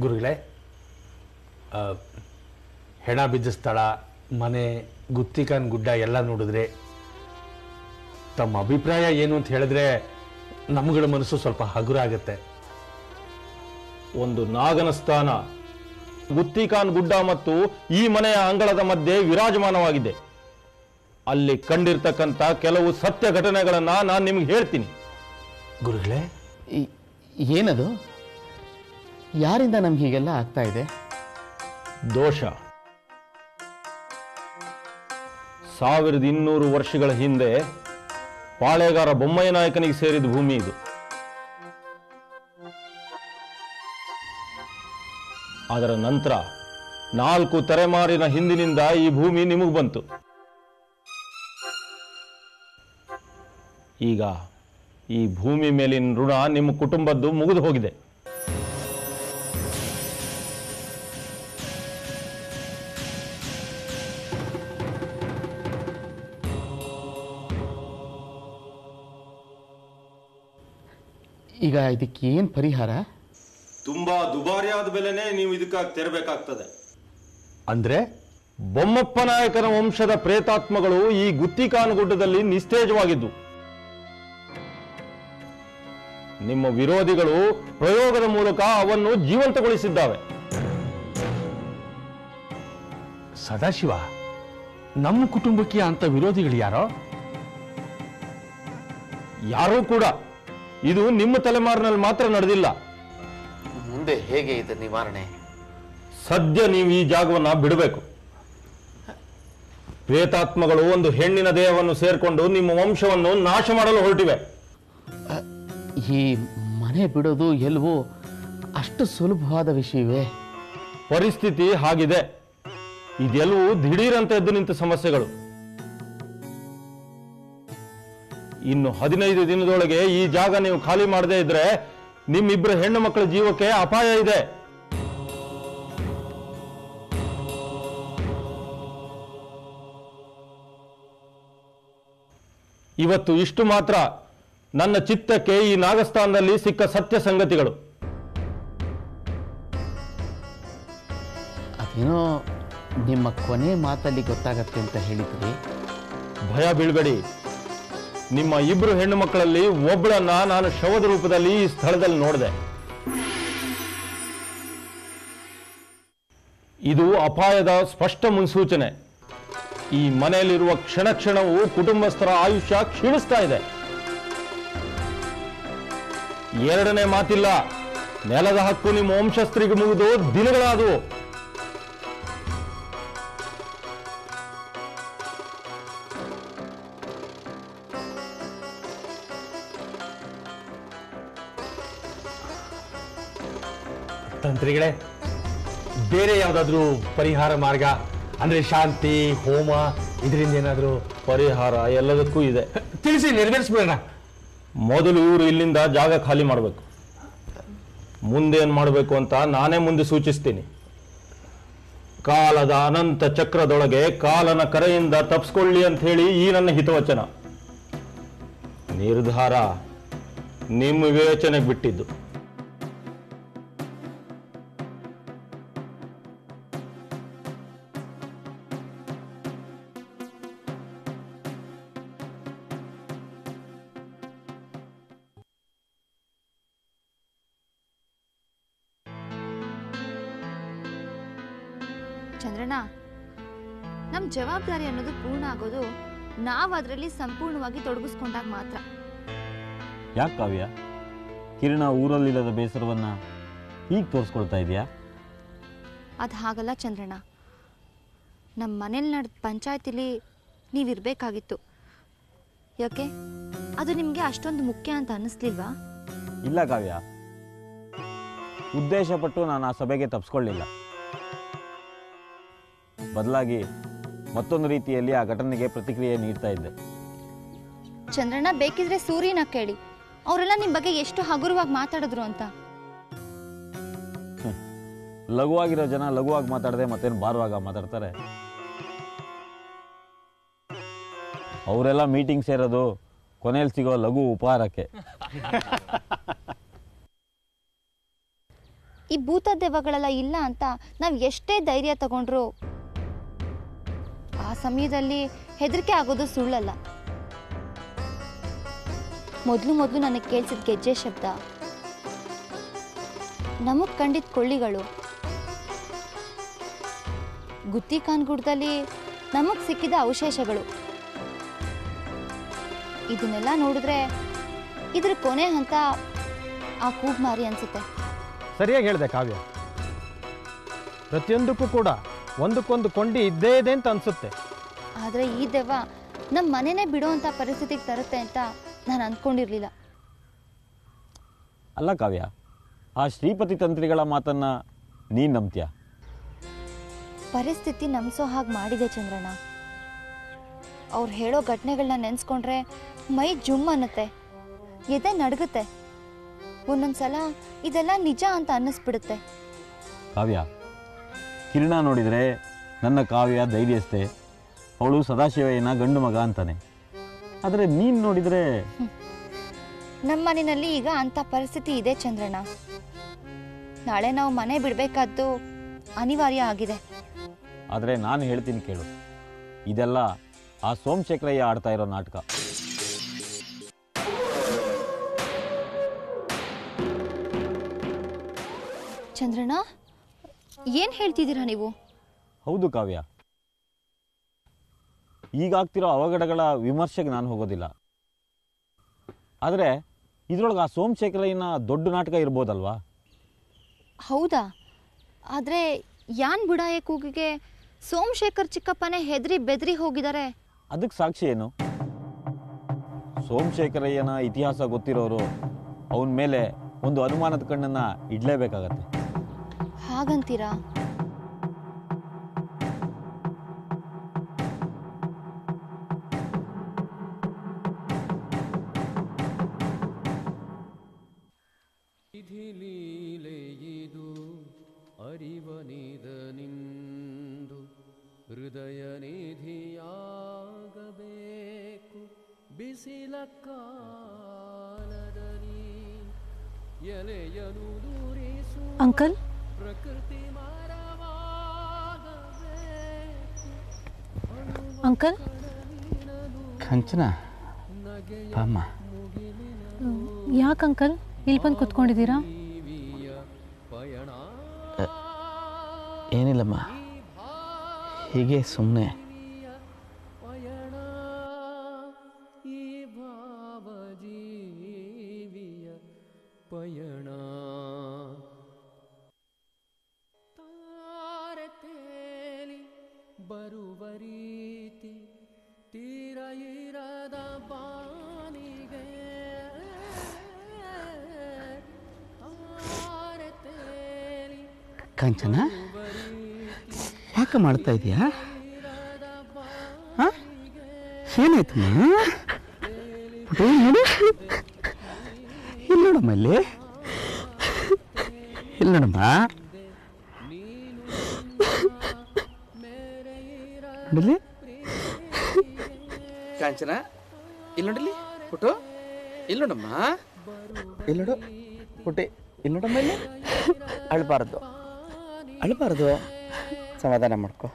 ಗುರುಗಳೇ, ಹೆಣ ಬಿದ್ದ ಸ್ಥಳ, ಮನೆ, ಗುತ್ತಿಕಾನ್ ಗುಡ್ಡ ಎಲ್ಲ ನೋಡಿದ್ರೆ ತಮ್ಮ ಅಭಿಪ್ರಾಯ ಏನು ಅಂತ ಹೇಳಿದ್ರೆ ನಮ್ಗಳ ಮನಸ್ಸು ಸ್ವಲ್ಪ ಹಗುರ ಆಗುತ್ತೆ. ಒಂದು ನಾಗನ ಸ್ಥಾನ ಗುತ್ತಿಕಾನ್ ಗುಡ್ಡ ಮತ್ತು ಈ ಮನೆಯ ಅಂಗಳದ ಮಧ್ಯೆ ವಿರಾಜಮಾನವಾಗಿದೆ. ಅಲ್ಲಿ ಕಂಡಿರ್ತಕ್ಕಂಥ ಕೆಲವು ಸತ್ಯ ಘಟನೆಗಳನ್ನ ನಾನು ನಿಮ್ಗೆ ಹೇಳ್ತೀನಿ. ಗುರುಗಳೇ, ಏನದು? ಯಾರಿಂದ ನಮ್ಗೆ ಹೀಗೆಲ್ಲ ಆಗ್ತಾ ಇದೆ? ದೋಷ. 1200 ವರ್ಷಗಳ ಹಿಂದೆ ಪಾಳೆಗಾರ ಬೊಮ್ಮಯ್ಯ ನಾಯಕನಿಗೆ ಸೇರಿದ ಭೂಮಿ ಇದು. ಅದರ ನಂತರ 4 ತಲೆಮಾರಿನ ಹಿಂದಿನಿಂದ ಈ ಭೂಮಿ ನಿಮಗೆ ಬಂತು. ಈಗ ಈ ಭೂಮಿ ಮೇಲಿನ ಋಣ ನಿಮ್ಮ ಕುಟುಂಬದ್ದು ಮುಗಿದು ಹೋಗಿದೆ. ಈಗ ಇದಕ್ಕೆ ಏನು ಪರಿಹಾರ? ತುಂಬಾ ದುಬಾರಿಯಾದ ಬೆಲೆನೇ ನೀವು ಇದಕ್ಕಾಗಿ ತೆರಬೇಕಾಗ್ತದೆ. ಅಂದ್ರೆ ಬೊಮ್ಮಪ್ಪ ನಾಯಕನ ವಂಶದ ಪ್ರೇತಾತ್ಮಗಳು ಈ ಗುತ್ತಿಕಾನ್ ಗುಡ್ಡದಲ್ಲಿ ನಿಸ್ತೇಜವಾಗಿದ್ದು, ನಿಮ್ಮ ವಿರೋಧಿಗಳು ಪ್ರಯೋಗದ ಮೂಲಕ ಅವನ್ನು ಜೀವಂತಗೊಳಿಸಿದ್ದಾವೆ. ಸದಾಶಿವ, ನಮ್ಮ ಕುಟುಂಬಕ್ಕೆ ಅಂತ ವಿರೋಧಿಗಳು ಯಾರೋ? ಯಾರೂ ಕೂಡ. ಇದು ನಿಮ್ಮ ತಲೆಮಾರಿನಲ್ಲಿ ಮಾತ್ರ ನಡೆದಿಲ್ಲ. ಮುಂದೆ ಹೇಗೆ ಇದರ ನಿವಾರಣೆ? ಸದ್ಯ ನೀವು ಈ ಜಾಗವನ್ನ ಬಿಡಬೇಕು. ಪ್ರೇತಾತ್ಮಗಳು ಒಂದು ಹೆಣ್ಣಿನ ದೇಹವನ್ನು ಸೇರ್ಕೊಂಡು ನಿಮ್ಮ ವಂಶವನ್ನು ನಾಶ ಮಾಡಲು ಹೊರಟಿವೆ. ಈ ಮನೆ ಬಿಡೋದು ಎಲ್ಲವೂ ಅಷ್ಟು ಸುಲಭವಾದ ವಿಷಯವೇ? ಪರಿಸ್ಥಿತಿ ಹಾಗಿದೆ. ಇದೆಲ್ಲವೂ ದಿಢೀರಂತ ಎದ್ದು ನಿಂತ ಸಮಸ್ಯೆಗಳು. ಇನ್ನು 15 ದಿನದೊಳಗೆ ಈ ಜಾಗ ನೀವು ಖಾಲಿ ಮಾಡದೇ ಇದ್ರೆ ನಿಮ್ಮಿಬ್ಬರು ಹೆಣ್ಣು ಮಕ್ಕಳ ಜೀವಕ್ಕೆ ಅಪಾಯ ಇದೆ. ಇವತ್ತು ಇಷ್ಟು ಮಾತ್ರ ನನ್ನ ಚಿತ್ತಕ್ಕೆ ಈ ನಾಗಸ್ಥಾನದಲ್ಲಿ ಸಿಕ್ಕ ಸತ್ಯ ಸಂಗತಿಗಳು. ಅದೇನೋ ನಿಮ್ಮ ಕೊನೆ ಮಾತಲ್ಲಿ ಗೊತ್ತಾಗತ್ತೆ ಅಂತ ಹೇಳಿದ್ರಿ. ಭಯ ಬೀಳ್ಬೇಡಿ. ನಿಮ್ಮ ಇಬ್ರು ಹೆಣ್ಣು ಮಕ್ಕಳಲ್ಲಿ ಒಬ್ಬಳನ್ನ ನಾನು ಶವದ ರೂಪದಲ್ಲಿ ಈ ಸ್ಥಳದಲ್ಲಿ ನೋಡಿದೆ. ಇದು ಅಪಾಯದ ಸ್ಪಷ್ಟ ಮುನ್ಸೂಚನೆ. ಈ ಮನೆಯಲ್ಲಿರುವ ಕ್ಷಣ ಕ್ಷಣವೂ ಕುಟುಂಬಸ್ಥರ ಆಯುಷ್ಯ ಕ್ಷೀಣಿಸ್ತಾ ಇದೆ. ಎರಡನೇ ಮಾತಿಲ್ಲ, ನೆಲದ ಹಕ್ಕು ನಿಮ್ಮ ವಂಶಸ್ಥರಿಗೆ ಮುಗಿದು ದಿನಗಳಾದವು. ತಂತ್ರಿಗಳೇ, ಬೇರೆ ಯಾವುದಾದ್ರೂ ಪರಿಹಾರ ಮಾರ್ಗ ಅಂದ್ರೆ ಶಾಂತಿ ಹೋಮ ಇದರಿಂದ ಏನಾದರೂ? ಪರಿಹಾರ ಎಲ್ಲದಕ್ಕೂ ಇದೆ. ತಿಳಿಸಿ, ನೆರವೇರಿಸ್ಬಿಡೋಣ. ಮೊದಲು ಇವರು ಇಲ್ಲಿಂದ ಜಾಗ ಖಾಲಿ ಮಾಡಬೇಕು. ಮುಂದೇನು ಮಾಡಬೇಕು ಅಂತ ನಾನೇ ಮುಂದೆ ಸೂಚಿಸ್ತೀನಿ. ಕಾಲದ ಅನಂತ ಚಕ್ರದೊಳಗೆ ಕಾಲನ ಕರೆಯಿಂದ ತಪ್ಪಿಸ್ಕೊಳ್ಳಿ ಅಂತ ಹೇಳಿ ಈ ನನ್ನ ಹಿತವಚನ. ನಿರ್ಧಾರ ನಿಮ್ಮ ವಿವೇಚನೆಗೆ ಬಿಟ್ಟಿದ್ದು. ಚಂದ್ರಣ್ಣ, ನಮ್ಮ ಜವಾಬ್ದಾರಿ ಅನ್ನೋದು ಪೂರ್ಣ ಆಗೋದು ನಾವು ಅದರಲ್ಲಿ ಸಂಪೂರ್ಣವಾಗಿ ತೊಡಗಿಸ್ಕೊಂಡಾಗ ಮಾತ್ರ. ಯಾಕೆ ಕಾವ್ಯ, ಕಿರಣ ಊರಲ್ಲಿಲ್ಲದ ಬೇಸರವನ್ನ ಹೀಗೆ ತೋರಿಸ್ಕೊಳ್ತಾ ಇದೆಯಾ? ಅದು ಹಾಗಲ್ಲ ಚಂದ್ರಣ್ಣ. ನಮ್ಮ ಮನೇಲಿ ನಡೆದ ಪಂಚಾಯತಿಲಿ ನೀವಿರಬೇಕಾಗಿತ್ತು. ಯಾಕೆ, ಅದು ನಿಮಗೆ ಅಷ್ಟೊಂದು ಮುಖ್ಯ ಅಂತ ಅನ್ನಿಸ್ಲಿಲ್ವಾ? ಇಲ್ಲ ಕಾವ್ಯ, ಉದ್ದೇಶಪಟ್ಟು ನಾನು ಆ ಸಭೆಗೆ ತಪ್ಪಿಸ್ಕೊಳ್ಳಿಲ್ಲ. ಬದಲಾಗಿ ಮತ್ತೊಂದು ರೀತಿಯಲ್ಲಿ ಆ ಘಟನೆಗೆ ಪ್ರತಿಕ್ರಿಯೆ ನೀಡ್ತಾ ಇದ್ದೆ. ಚಂದ್ರಣ್ಣ, ಬೇಕಿದ್ರೆ ಸೂರ್ಯನ ಕೇಳಿ, ಅವರೆಲ್ಲ ನಿಮ್ಮ ಬಗ್ಗೆ ಎಷ್ಟು ಹಗುರವಾಗಿ ಮಾತಾಡಿದ್ರು ಅಂತ. ಲಘುವಾಗಿರೋ ಜನ ಲಘುವಾಗಿ ಮಾತಾಡದೆ ಮತ್ತೇನು ಭಾರವಾಗ ಮಾತಾಡ್ತಾರೆ? ಅವರೆಲ್ಲ ಮೀಟಿಂಗ್ ಸೇರೋದು ಕೊನೆಯಲ್ಲಿ ಸಿಗೋ ಲಘು ಉಪಹಾರಕ್ಕೆ. ಈ ಭೂತ ದೆವ್ವಗಳೆಲ್ಲ ಇಲ್ಲ ಅಂತ ನಾವು ಎಷ್ಟೇ ಧೈರ್ಯ ತಗೊಂಡ್ರು ಆ ಸಮಯದಲ್ಲಿ ಹೆದರಿಕೆ ಆಗೋದು ಸುಳ್ಳಲ್ಲ. ಮೊದಲು ನನಗೆ ಕೇಳಿಸಿದ ಗೆಜ್ಜೆ ಶಬ್ದ, ನಮಗ್ ಕಂಡಿದ್ದ ಕೊಳ್ಳಿಗಳು, ಗುತ್ತಿಕಾನ್ಗುಡ್ದಲ್ಲಿ ನಮಗ್ ಸಿಕ್ಕಿದ ಅವಶೇಷಗಳು, ಇದನ್ನೆಲ್ಲ ನೋಡಿದ್ರೆ ಇದ್ರ ಕೊನೆ ಹಂತ ಆ ಕೂಗ್ಮಾರಿ ಅನ್ಸುತ್ತೆ. ಸರಿಯಾಗಿ ಹೇಳಿದೆ ಕಾವ್ಯ. ಪ್ರತಿಯೊಂದಕ್ಕೂ ಕೂಡ ಒಂದಕ್ಕೊಂದು ಕೊಂಡಿ ಇದ್ದೇ ಇದೆ ಅಂತ ಅನ್ಸುತ್ತೆ. ಆದರೆ ಈ ದೆವ್ವ ನಮ್ಮ ಮನೆನೇ ಬಿಡುವಂಥ ಪರಿಸ್ಥಿತಿಗೆ ತರುತ್ತೆ ಅಂತ ನಾನು ಅಂದ್ಕೊಂಡಿರಲಿಲ್ಲ. ಅಲ್ಲ ಕಾವ್ಯ, ಆ ಶ್ರೀಪತಿ ತಂತ್ರಿಗಳ ಮಾತನ್ನ ನೀನು ನಂಬ್ತೀಯ? ಪರಿಸ್ಥಿತಿ ನಂಬಿಸೋ ಹಾಗೆ ಮಾಡಿದೆ ಚಂದ್ರಣ್ಣ. ಅವ್ರು ಹೇಳೋ ಘಟನೆಗಳನ್ನ ನೆನೆಸ್ಕೊಂಡ್ರೆ ಮೈ ಜುಮ್ ಅನ್ನತ್ತೆ, ಎದೆ ನಡುಗುತ್ತೆ. ಒಂದೊಂದ್ಸಲ ಇದೆಲ್ಲ ನಿಜ ಅಂತ ಅನ್ನಿಸ್ಬಿಡುತ್ತೆ. ಕಾವ್ಯ, ಕಿರಣ ನೋಡಿದರೆ ನನ್ನ ಕಾವ್ಯ ಧೈರ್ಯಸ್ಥೆ, ಅವಳು ಸದಾಶಿವಯ್ಯನ ಗಂಡು ಮಗ ಅಂತಾನೆ. ಆದರೆ ನೀನು ನೋಡಿದರೆ ನಮ್ಮ ಮನೆಯಲ್ಲಿ ಈಗ ಅಂಥ ಪರಿಸ್ಥಿತಿ ಇದೆ ಚಂದ್ರಣ್ಣ. ನಾಳೆ ನಾವು ಮನೆ ಬಿಡಬೇಕಾದ್ದು ಅನಿವಾರ್ಯ ಆಗಿದೆ. ಆದರೆ ನಾನು ಹೇಳ್ತೀನಿ ಕೇಳು, ಇದೆಲ್ಲ ಆ ಸೋಮಶೇಖರಯ್ಯ ಆಡ್ತಾ ಇರೋ ನಾಟಕ. ಚಂದ್ರಣ್ಣ, ಏನು ಹೇಳ್ತಿದ್ದೀರಾ ನೀವು? ಹೌದು ಕಾವ್ಯ, ಈಗಾಗ್ತಿರೋ ಅವಘಡಗಳ ವಿಮರ್ಶೆಗೆ ನಾನು ಹೋಗೋದಿಲ್ಲ. ಆದರೆ ಇದರೊಳಗೆ ಆ ಸೋಮಶೇಖರಯ್ಯನ ದೊಡ್ಡ ನಾಟಕ ಇರ್ಬೋದಲ್ವಾ? ಹೌದಾ? ಆದರೆ ಯಾನ್ ಬುಡಾಯ ಕೂಗಿಗೆ ಸೋಮಶೇಖರ್ ಚಿಕ್ಕಪ್ಪನೇ ಹೆದರಿ ಬೆದರಿ ಹೋಗಿದ್ದಾರೆ. ಅದಕ್ಕೆ ಸಾಕ್ಷಿ ಏನು? ಸೋಮಶೇಖರಯ್ಯನ ಇತಿಹಾಸ ಗೊತ್ತಿರೋರು ಅವನ ಮೇಲೆ ಒಂದು ಅನುಮಾನದ ಕಣ್ಣನ್ನು ಇಡಲೇಬೇಕಾಗತ್ತೆ. ಹಾಗಂತೀರಾ? ಲೀಲೆಯಿದು ಅರಿವನಿದನಿಂದು ಹೃದಯ ನಿಧಿಯಾಗಬೇಕು ಬಿಸಿಲ ಕಾಲದಲ್ಲಿ ಎಲೆಯನು ದೂರಿಸು ಅಂಕಲ್ ಪ್ರಕೃತಿ ಮರವಾಗಬೇಕು. ಅಂಕಲ್ ಕಂಚನ ಬಾಮ್ಮ. ಯಾಕೆ ಅಂಕಲ್ ಇಲ್ಲಿ ಬಂದು ಕುತ್ಕೊಂಡಿದ್ದೀರಾ? ಏನಿಲ್ಲಮ್ಮ, ಹೀಗೆ ಸುಮ್ಮನೆ. ಈ ಭಾವ ಜೀವಿಯ ಪಯಣ ತಾರೆ ತೇಲಿ ಬರುವ ರೀತಿ ತೀರ ಇರದ ಬಾನಿಗೆ ತಾರೆ ತೇಲಿ ಕಾಂಚನ, ಯಾಕೆ ಮಾಡ್ತಾ ಇದೀಯಾ? ಏನಾಯ್ತಮ್ಮ? ನೋಡು, ಇಲ್ಲಿ ನೋಡಮ್ಮ, ಇಲ್ಲಿ ನೋಡಮ್ಮ, ನೋಡಲಿ ಕಾಂಚನ, ಇಲ್ಲಿ ನೋಡಲಿ ಪುಟ್ಟು, ಇಲ್ಲಿ ನೋಡಮ್ಮ, ಇಲ್ಲಿ ನೋಡು ಪುಟ್ಟಿ, ಇಲ್ಲಿ ನೋಡಮ್ಮ, ಇಲ್ಲಿ ಅಳ್ಬಾರ್ದು, ಸಮಾಧಾನ ಮಾಡ್ಕೊ.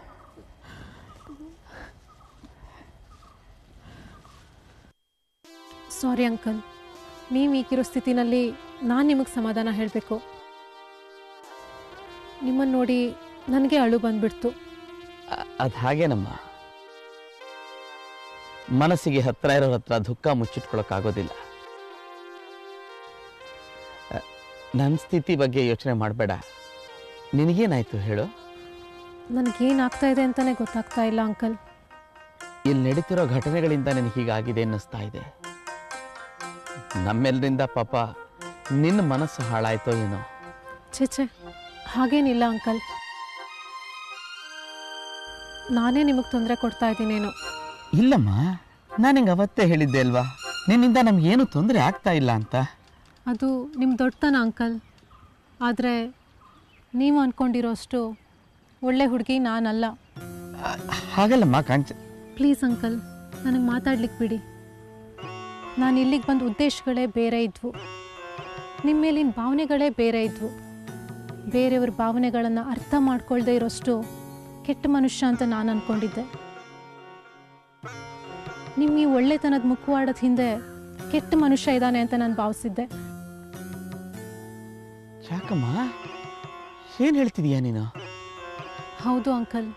ಸಾರಿ ಅಂಕಲ್, ನೀವು ಈಗಿರೋ ಸ್ಥಿತಿನಲ್ಲಿ ನಾನು ನಿಮಗೆ ಸಮಾಧಾನ ಹೇಳಬೇಕು. ನಿಮ್ಮನ್ನು ನೋಡಿ ನನಗೆ ಅಳು ಬಂದ್ಬಿಡ್ತು. ಅದು ಹಾಗೇನಮ್ಮ, ಮನಸ್ಸಿಗೆ ಹತ್ರ ಇರೋರ ಹತ್ರ ದುಃಖ ಮುಚ್ಚಿಟ್ಕೊಳಕ್ಕಾಗೋದಿಲ್ಲ. ನನ್ನ ಸ್ಥಿತಿ ಬಗ್ಗೆ ಯೋಚನೆ ಮಾಡಬೇಡ. ನಿನಗೇನಾಯ್ತು ಹೇಳು? ನನಗೇನಾಗ್ತಾ ಇದೆ ಅಂತಲೇ ಗೊತ್ತಾಗ್ತಾ ಇಲ್ಲ ಅಂಕಲ್. ಇಲ್ಲಿ ನಡೀತಿರೋ ಘಟನೆಗಳಿಂದ ನನಗೆ ಹೀಗಾಗಿದೆ ಅನ್ನಿಸ್ತಾ ಇದೆ. ನಮ್ಮೆಲ್ಲರಿಂದ ಪಾಪ ನಿನ್ನ ಮನಸ್ಸು ಹಾಳಾಯ್ತೋ ಏನೋ. ಛೇ, ಹಾಗೇನಿಲ್ಲ ಅಂಕಲ್. ನಾನೇ ನಿಮಗೆ ತೊಂದರೆ ಕೊಡ್ತಾ ಇದ್ದೀನೇನೋ. ಇಲ್ಲಮ್ಮ, ನಾನು ಹಿಂಗೆ ಅವತ್ತೇ ಹೇಳಿದ್ದೆ ಅಲ್ವಾ, ನಿನ್ನಿಂದ ನಮಗೇನು ತೊಂದರೆ ಆಗ್ತಾ ಇಲ್ಲ ಅಂತ. ಅದು ನಿಮ್ಮ ದೊಡ್ಡತನ ಅಂಕಲ್. ಆದರೆ ನೀವು ಅಂದ್ಕೊಂಡಿರೋಷ್ಟು ಒಳ್ಳೆ ಹುಡುಗಿ ನಾನಲ್ಲ. ಹಾಗಲ್ಲಮ್ಮ ಕಾಂಚ. ಪ್ಲೀಸ್ ಅಂಕಲ್, ನನಗೆ ಮಾತಾಡ್ಲಿಕ್ಕೆ ಬಿಡಿ. ನಾನು ಇಲ್ಲಿಗೆ ಬಂದ ಉದ್ದೇಶಗಳೇ ಬೇರೆ ಇದ್ವು, ನಿಮ್ಮ ಮೇಲಿನ ಭಾವನೆಗಳೇ ಬೇರೆ ಇದ್ವು. ಬೇರೆಯವ್ರ ಭಾವನೆಗಳನ್ನು ಅರ್ಥ ಮಾಡ್ಕೊಳ್ದೇ ಇರೋಷ್ಟು ಕೆಟ್ಟ ಮನುಷ್ಯ ಅಂತ ನಾನು ಅಂದ್ಕೊಂಡಿದ್ದೆ. ನಿಮ್ಮ ಈ ಒಳ್ಳೆತನದ ಮುಖವಾಡದ ಹಿಂದೆ ಕೆಟ್ಟ ಮನುಷ್ಯ ಇದ್ದಾನೆ ಅಂತ ನಾನು ಭಾವಿಸಿದ್ದೆ. ಯಾಕಮ್ಮ, ಏನು ಹೇಳ್ತಿದೀಯಾ ನೀನು? ಹೌದು ಅಂಕಲ್,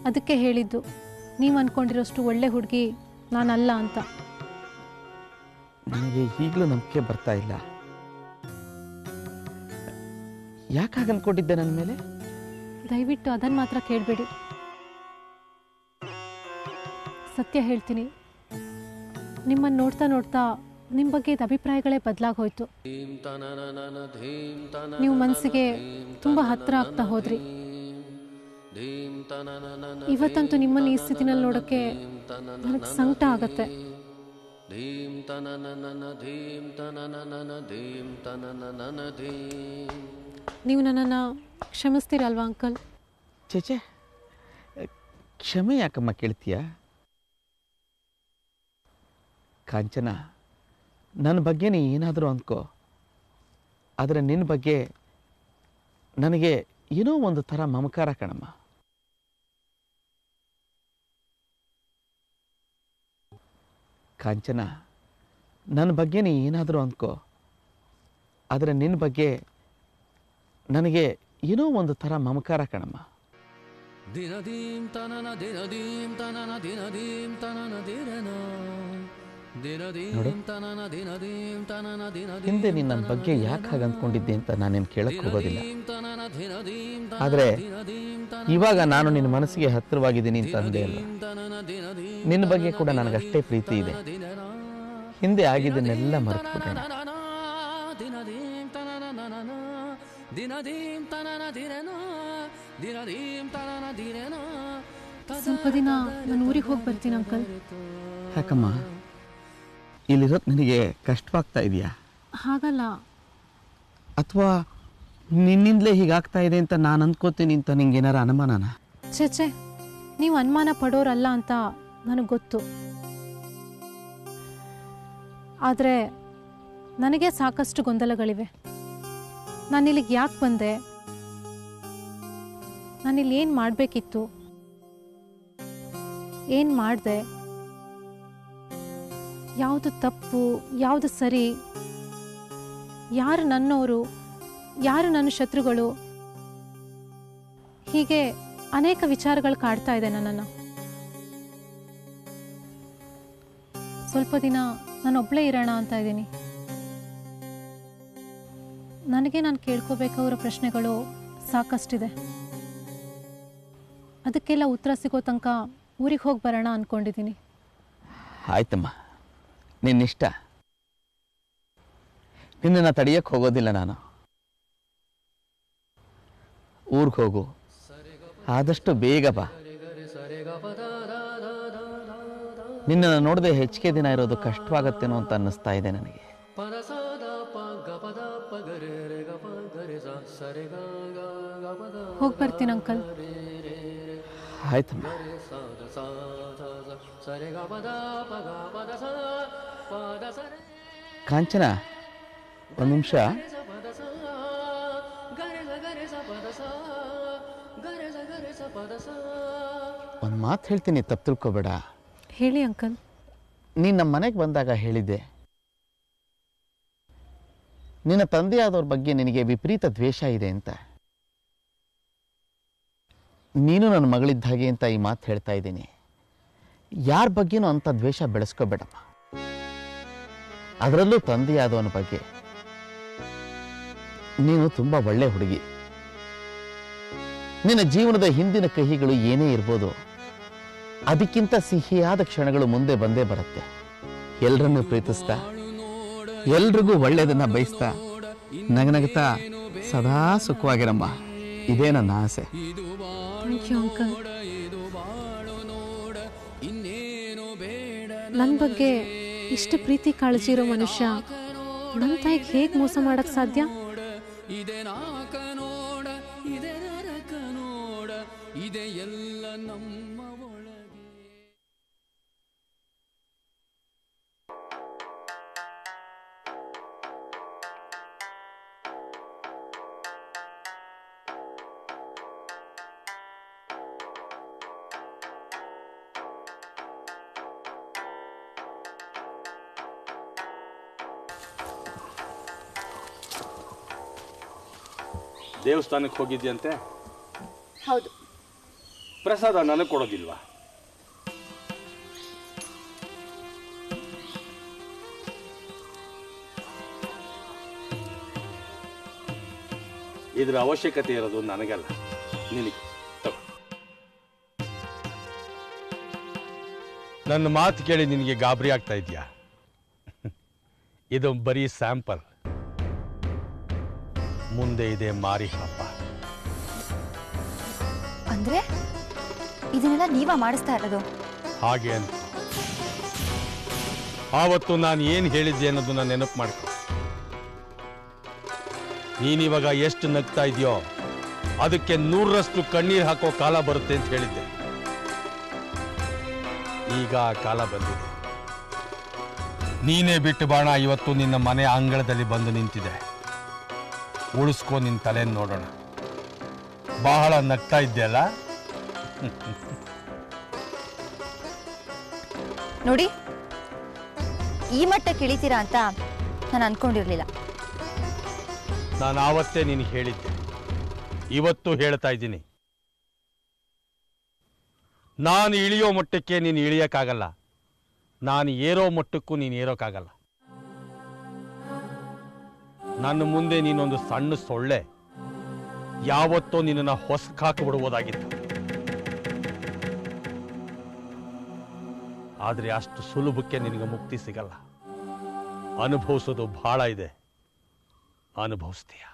ಅದಕ್ಕೆ ಹೇಳಿದ್ದು ನೀವು ಅಂದ್ಕೊಂಡಿರೋಷ್ಟು ಒಳ್ಳೆ ಹುಡುಗಿ ನಾನಲ್ಲ ಅಂತ. ನನಗೆ ಈಗಲೂ ನಂಬಿಕೆ ಬರ್ತಾ ಇಲ್ಲ. ಯಾಕಾಗ ಅನ್ಕೊಂಡಿದ್ದೆ ನನ್ನ ಮೇಲೆ? ದಯವಿಟ್ಟು ಅದನ್ನು ಮಾತ್ರ ಕೇಳಬೇಡಿ. ಸತ್ಯ ಹೇಳ್ತೀನಿ, ನಿಮ್ಮನ್ನು ನೋಡ್ತಾ ನೋಡ್ತಾ ನಿಮ್ಮ ಬಗ್ಗೆ ಇದು ಅಭಿಪ್ರಾಯಗಳೇ ಬದಲಾಗೋಯ್ತು. ನೀವು ಮನಸ್ಸಿಗೆ ತುಂಬ ಹತ್ತಿರ ಆಗ್ತಾ ಹೋದ್ರಿ. ಇವತ್ತಂತೂ ನಿಮ್ಮನ್ನು ಈ ಸ್ಥಿತಿನಲ್ಲಿ ನೋಡೋಕ್ಕೆ ನನಗೆ ಸಂಕಟ ಆಗತ್ತೆ. ನೀವು ನನ್ನನ್ನು ಕ್ಷಮಿಸ್ತೀರಲ್ವಾ ಅಂಕಲ್? ಚೇಚೆ, ಕ್ಷಮೆ ಯಾಕಮ್ಮ ಕೇಳ್ತೀಯ? ಕಾಂಚನ, ನನ್ನ ಬಗ್ಗೆ ನೀ ಏನಾದರೂ ಅಂದ್ಕೋ, ಆದರೆ ನಿನ್ನ ಬಗ್ಗೆ ನನಗೆ ಏನೋ ಒಂದು ಥರ ಮಮಕಾರ ಕಣಮ್ಮ. ಕಾಂಚನ, ನನ್ನ ಬಗ್ಗೆ ನೀ ಏನಾದರೂ ಅಂದ್ಕೋ, ಆದರೆ ನಿನ್ನ ಬಗ್ಗೆ ನನಗೆ ಏನೋ ಒಂದು ಥರ ಮಮಕಾರ ಕಣಮ್ಮ. ದಿನದೀಂ ತನನ ದಿನದೀಂ ತನನ ದಿನದೀಂ ತನನ ದಿರನ ದಿನದೀಂ ತನನ ದಿನದೀಂ ತನನ ದಿನದೀಂ. ಹಿಂದೆ ನೀನು ನನ್ನ ಬಗ್ಗೆ ಯಾಕೆ ಹಾಗೆ ಅಂದ್ಕೊಂಡಿದ್ದೆ ಅಂತ ನಾನೇನು ಕೇಳಕ್ಕೆ ಹೋಗೋದಿಲ್ಲ. ಆದರೆ ಇವಾಗ ನಾನು ನಿನ್ನ ಮನಸ್ಸಿಗೆ ಹತ್ತಿರವಾಗಿದ್ದೀನಿ ಅಂತ ಅಂದೆ ಅಲ್ಲ, ನಿನ್ನ ಬಗ್ಗೆ ಕೂಡ ನನಗಷ್ಟೇ ಪ್ರೀತಿ ಇದೆ. ಹಿಂದೆ ಆಗಿದ್ದನ್ನೆಲ್ಲ ಮರೆತುಬಿಡೋಣ. ಸ್ವಲ್ಪ ದಿನ ನಾನು ಊರಿಗೆ ಹೋಗಿ ಬರ್ತೀನಿ ಅಂಕಲ್. ಯಾಕಮ್ಮ, ಇಲ್ಲಿರೋದು ನಿನಗೆ ಕಷ್ಟವಾಗ್ತಾ ಇದೆಯಾ? ಹಾಗಲ್ಲ. ಅಥವಾ ನಿನ್ನಿಂದಲೇ ಹೀಗಾಗ್ತಾ ಇದೆ ಅಂತ ನಾನು ಅಂದ್ಕೋತೀನಿ ಅಂತ ನಿಂಗೆ ಏನಾರ ಅನುಮಾನನ? ಚೇಚೆ, ನೀವು ಅನುಮಾನ ಪಡೋರಲ್ಲ ಅಂತ ನನಗೆ ಗೊತ್ತು. ಆದರೆ ನನಗೆ ಸಾಕಷ್ಟು ಗೊಂದಲಗಳಿವೆ. ನಾನಿಲ್ಲಿಗೆ ಯಾಕೆ ಬಂದೆ, ನಾನಿಲ್ಲಿ ಏನು ಮಾಡಬೇಕಿತ್ತು, ಏನು ಮಾಡಿದೆ, ಯಾವುದು ತಪ್ಪು ಯಾವುದು ಸರಿ, ಯಾರು ನನ್ನವರು ಯಾರು ನನ್ನ ಶತ್ರುಗಳು, ಹೀಗೆ ಅನೇಕ ವಿಚಾರಗಳು ಕಾಡ್ತಾ ಇದೆ ನನ್ನನ್ನು. ಸ್ವಲ್ಪ ದಿನ ನಾನೊಬ್ಬಳೇ ಇರೋಣ ಅಂತ ಇದ್ದೀನಿ. ನನಗೆ ನಾನು ಕೇಳ್ಕೋಬೇಕಾಗಿರೋ ಪ್ರಶ್ನೆಗಳು ಸಾಕಷ್ಟಿದೆ. ಅದಕ್ಕೆಲ್ಲ ಉತ್ತರ ಸಿಗೋ ತನಕ ಊರಿಗೆ ಹೋಗಿ ಬರೋಣ ಅಂದ್ಕೊಂಡಿದ್ದೀನಿ. ಆಯ್ತಮ್ಮ, ನಿನ್ನಿಷ್ಟ. ನಿನ್ನನ್ನು ತಡೆಯಕ್ಕೆ ಹೋಗೋದಿಲ್ಲ ನಾನು. ಊರಿಗೆ ಹೋಗು, ಆದಷ್ಟು ಬೇಗ ಬಾ. ನಿನ್ನನ್ನು ನೋಡದೆ ಹೆಚ್ಚಿಗೆ ದಿನ ಇರೋದು ಕಷ್ಟವಾಗತ್ತೇನೋ ಅಂತ ಅನ್ನಿಸ್ತಾ ಇದೆ ನನಗೆ. ಹೋಗಿ ಬರ್ತೀನಿ ಅಂಕಲ್. ಆಯ್ತಮ್ಮ. ಕಾಂಚನ, ಒಂದು ನಿಮಿಷ. ಒಂದು ಮಾತು ಹೇಳ್ತೀನಿ, ತಪ್ಪು ತಿಳ್ಕೊಬೇಡ. ಹೇಳಿ ಅಂಕಲ್. ನೀನು ನಮ್ಮ ಮನೆಗೆ ಬಂದಾಗ ಹೇಳಿದ್ದೆ, ನಿನ್ನ ತಂದೆಯಾದವ್ರ ಬಗ್ಗೆ ನಿನಗೆ ವಿಪರೀತ ದ್ವೇಷ ಇದೆ ಅಂತ. ನೀನು ನನ್ನ ಮಗಳಿದ್ದ ಹಾಗೆ ಅಂತ ಈ ಮಾತು ಹೇಳ್ತಾ ಇದ್ದೀನಿ. ಯಾರ ಬಗ್ಗೆನೂ ಅಂಥ ದ್ವೇಷ ಬೆಳೆಸ್ಕೋಬೇಡಮ್ಮ, ಅದರಲ್ಲೂ ತಂದೆಯಾದವನ ಬಗ್ಗೆ. ನೀನು ತುಂಬ ಒಳ್ಳೆ ಹುಡುಗಿ. ನಿನ್ನ ಜೀವನದ ಹಿಂದಿನ ಕಹಿಗಳು ಏನೇ ಇರ್ಬೋದು, ಅದಕ್ಕಿಂತ ಸಿಹಿಯಾದ ಕ್ಷಣಗಳು ಮುಂದೆ ಬಂದೇ ಬರುತ್ತೆ. ಎಲ್ರನ್ನೂ ಪ್ರೀತಿಸ್ತಾ, ಎಲ್ರಿಗೂ ಒಳ್ಳೆಯದನ್ನ ಬಯಸ್ತಾ, ನಗನಗ್ತಾ ಸದಾ ಸುಖವಾಗಿರಮ್ಮ. ಇದೇ ನನ್ನ ಆಸೆ. ನನ್ನ ಬಗ್ಗೆ ಇಷ್ಟು ಪ್ರೀತಿ ಕಾಳಜಿ ಇರೋ ಮನುಷ್ಯ ನನ್ನ ತಾಯಿಗೆ ಹೇಗೆ ಮೋಸ ಮಾಡಕ್ ಸಾಧ್ಯ? ಎಲ್ಲ ನಮ್ಮ ಒಳಗೆ. ದೇವಸ್ಥಾನಕ್ಕೆ ಹೋಗಿದ್ಯಂತೆ? ಹೌದು. ಪ್ರಸಾದ ನನಗೆ ಕೊಡೋದಿಲ್ವಾ? ಇದರ ಅವಶ್ಯಕತೆ ಇರೋದು ನನಗಲ್ಲ, ನಿನಗೆ. ನನ್ನ ಮಾತು ಕೇಳಿ ನಿನಗೆ ಗಾಬರಿ ಆಗ್ತಾ ಇದೆಯಾ? ಇದು ಬರೀ ಸ್ಯಾಂಪಲ್. ಮುಂದೆ ಇದೆ ಮಾರಿ ಹಬ್ಬ. ಅಂದ್ರೆ ಇದನ್ನೆಲ್ಲ ನೀವ ಮಾಡಿಸ್ತಾ ಇರೋದು? ಹಾಗೆ ಅಂತ ಆವತ್ತು ನಾನು ಏನು ಹೇಳಿದ್ದೆ ಅನ್ನೋದನ್ನ ನೆನಪು ಮಾಡ್ಕೊ. ನೀನಿವಾಗ ಎಷ್ಟು ನಗ್ತಾ ಇದೆಯೋ ಅದಕ್ಕೆ 100ರಷ್ಟು ಕಣ್ಣೀರು ಹಾಕೋ ಕಾಲ ಬರುತ್ತೆ ಅಂತ ಹೇಳಿದ್ದೆ. ಈಗ ಆ ಕಾಲ ಬಂದಿದೆ. ನೀನೇ ಬಿಟ್ಟು ಬಾಣ ಇವತ್ತು ನಿನ್ನ ಮನೆ ಅಂಗಳದಲ್ಲಿ ಬಂದು ನಿಂತಿದೆ. ಉಳಿಸ್ಕೋ ನಿನ್ನ ತಲೆ ನೋಡೋಣ. ಬಹಳ ನಗ್ತಾ ಇದ್ದೆ ಅಲ್ಲ? ನೋಡಿ, ಈ ಮಟ್ಟಕ್ಕೆ ಇಳಿತೀರಾ ಅಂತ ನಾನು ಅನ್ಕೊಂಡಿರ್ಲಿಲ್ಲ. ನಾನು ಆವತ್ತೇ ನಿನಗೆ ಹೇಳಿದ್ದೆ, ಇವತ್ತು ಹೇಳ್ತಾ ಇದ್ದೀನಿ. ನಾನು ಇಳಿಯೋ ಮಟ್ಟಕ್ಕೆ ನೀನು ಇಳಿಯೋಕ್ಕಾಗಲ್ಲ, ನಾನು ಏರೋ ಮಟ್ಟಕ್ಕೂ ನೀನು ಏರೋಕ್ಕಾಗಲ್ಲ. ನನ್ನ ಮುಂದೆ ನೀನೊಂದು ಸಣ್ಣ ಸೊಳ್ಳೆ. ಯಾವತ್ತೋ ನಿನ್ನನ್ನು ಹೊಸಕಾಕಿಬಿಡುವುದಾಗಿತ್ತು. ಆದರೆ ಅಷ್ಟು ಸುಲಭಕ್ಕೆ ನಿನಗೆ ಮುಕ್ತಿ ಸಿಗಲ್ಲ. ಅನುಭವಿಸೋದು ಬಹಳ ಇದೆ, ಅನುಭವಿಸ್ತೀಯ.